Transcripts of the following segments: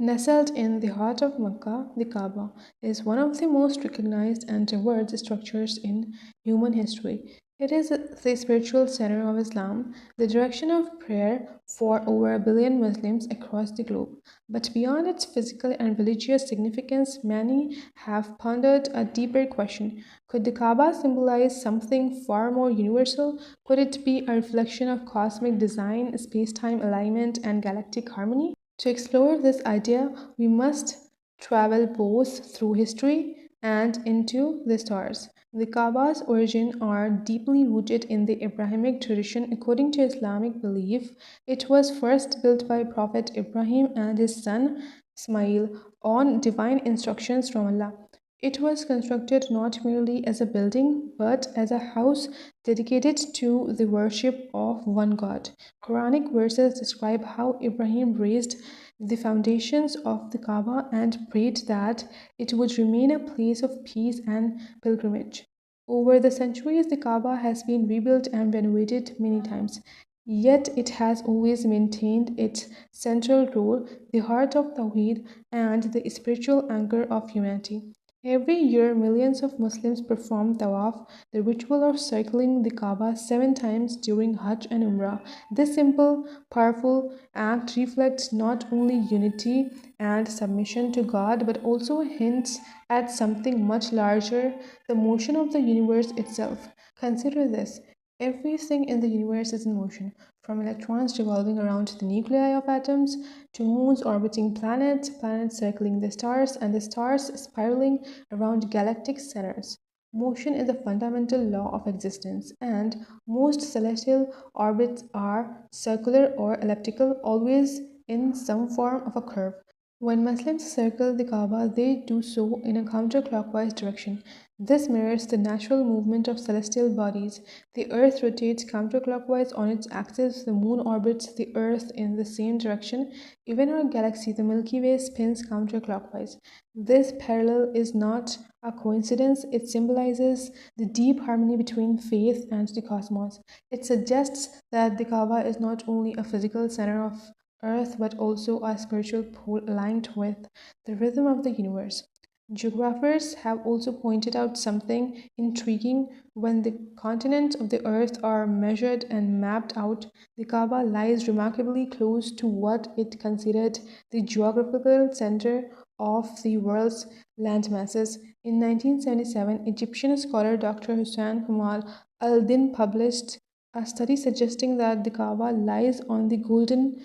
Nestled in the heart of Mecca, the Kaaba is one of the most recognized and revered structures in human history. It is the spiritual center of Islam, the direction of prayer for over a billion Muslims across the globe. But beyond its physical and religious significance, many have pondered a deeper question. Could the Kaaba symbolize something far more universal? Could it be a reflection of cosmic design, space time alignment, and galactic harmony? To explore this idea, we must travel both through history and into the stars. The Kaaba's origins are deeply rooted in the Abrahamic tradition. According to Islamic belief, it was first built by Prophet Ibrahim and his son Ismail on divine instructions from Allah. It was constructed not merely as a building but as a house dedicated to the worship of one God. Quranic verses describe how Ibrahim raised the foundations of the Kaaba and prayed that it would remain a place of peace and pilgrimage. Over the centuries, the Kaaba has been rebuilt and renovated many times. Yet it has always maintained its central role, the heart of Tawheed and the spiritual anchor of humanity. Every year, millions of Muslims perform tawaf, the ritual of circling the Kaaba 7 times during Hajj and Umrah. This simple, powerful act reflects not only unity and submission to God but also hints at something much larger, the motion of the universe itself. Consider this. Everything in the universe is in motion, from electrons revolving around the nuclei of atoms to moons orbiting planets, planets circling the stars, and the stars spiraling around galactic centers. Motion is a fundamental law of existence, and most celestial orbits are circular or elliptical, always in some form of a curve. When Muslims circle the Kaaba, they do so in a counterclockwise direction. This mirrors the natural movement of celestial bodies. The Earth rotates counterclockwise on its axis, the Moon orbits the Earth in the same direction. Even our galaxy, the Milky Way, spins counterclockwise. This parallel is not a coincidence, it symbolizes the deep harmony between faith and the cosmos. It suggests that the Kaaba is not only a physical center of Earth but also a spiritual pole aligned with the rhythm of the universe. Geographers have also pointed out something intriguing. When the continents of the earth are measured and mapped out, the Kaaba lies remarkably close to what it considered the geographical center of the world's landmasses. In 1977, Egyptian scholar Dr. Hussein Kamal al-Din published a study suggesting that the Kaaba lies on the golden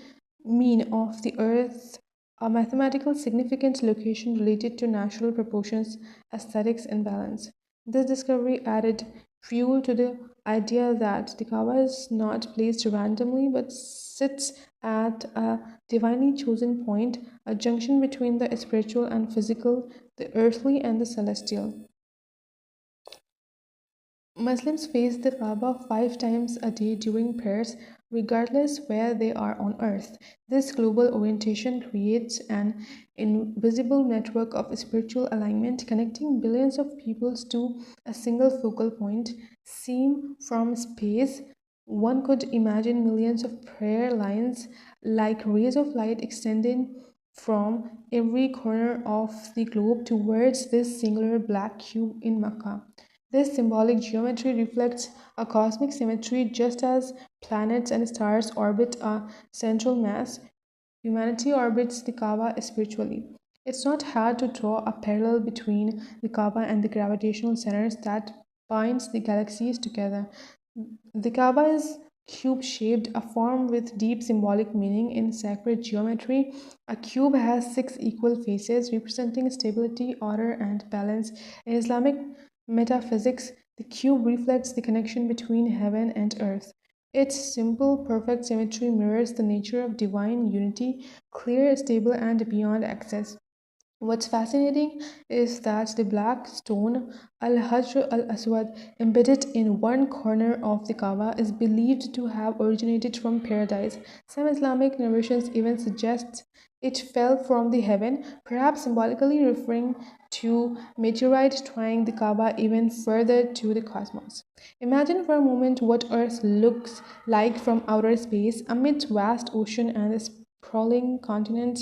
mean of the earth, a mathematical significant location related to natural proportions, aesthetics, and balance. This discovery added fuel to the idea that the Kaaba is not placed randomly but sits at a divinely chosen point, a junction between the spiritual and physical, the earthly and the celestial. Muslims face the Kaaba 5 times a day during prayers, regardless where they are on earth. This global orientation creates an invisible network of spiritual alignment connecting billions of peoples to a single focal point. Seen from space, one could imagine millions of prayer lines like rays of light extending from every corner of the globe towards this singular black cube in Makkah. This symbolic geometry reflects a cosmic symmetry just as planets and stars orbit a central mass. Humanity orbits the Kaaba spiritually. It's not hard to draw a parallel between the Kaaba and the gravitational centers that binds the galaxies together. The Kaaba is cube shaped, a form with deep symbolic meaning in sacred geometry. A cube has 6 equal faces representing stability, order, and balance. In Islamic metaphysics, the cube reflects the connection between heaven and earth. Its simple, perfect symmetry mirrors the nature of divine unity, clear, stable, and beyond access. What's fascinating is that the black stone Al-Hajr al-Aswad embedded in one corner of the Kaaba is believed to have originated from paradise. Some Islamic narrations even suggest it fell from the heaven, perhaps symbolically referring to meteorite trying the Kaaba even further to the cosmos. Imagine for a moment what Earth looks like from outer space amid vast ocean and sprawling continent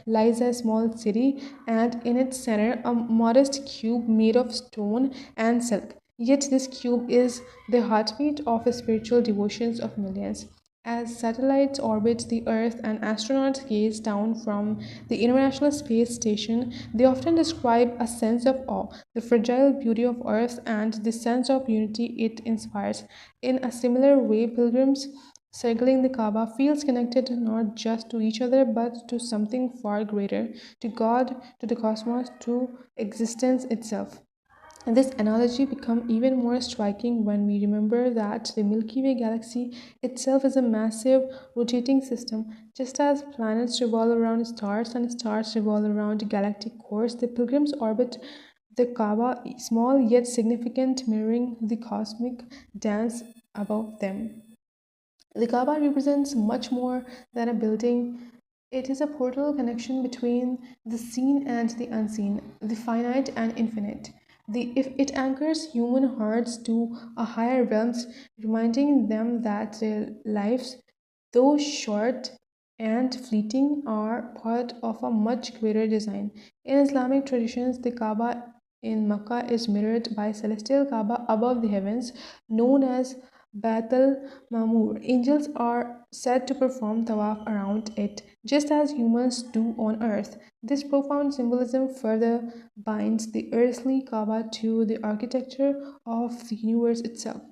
lies a small city, and in its center, a modest cube made of stone and silk. Yet, this cube is the heartbeat of the spiritual devotions of millions. As satellites orbit the Earth and astronauts gaze down from the International Space Station, they often describe a sense of awe, the fragile beauty of Earth, and the sense of unity it inspires. In a similar way, pilgrims circling the Kaaba feels connected not just to each other but to something far greater, to God, to the cosmos, to existence itself. And this analogy becomes even more striking when we remember that the Milky Way galaxy itself is a massive rotating system. Just as planets revolve around stars and stars revolve around galactic cores, the pilgrims orbit the Kaaba, small yet significant, mirroring the cosmic dance above them. The Kaaba represents much more than a building. It is a portal connection between the seen and the unseen, the finite and infinite. If it anchors human hearts to a higher realms, reminding them that their lives, though short and fleeting, are part of a much greater design. In Islamic traditions, the Kaaba in Mecca is mirrored by celestial Kaaba above the heavens, known as Bait al-Mamur. Angels are said to perform tawaf around it, just as humans do on earth. This profound symbolism further binds the earthly Kaaba to the architecture of the universe itself.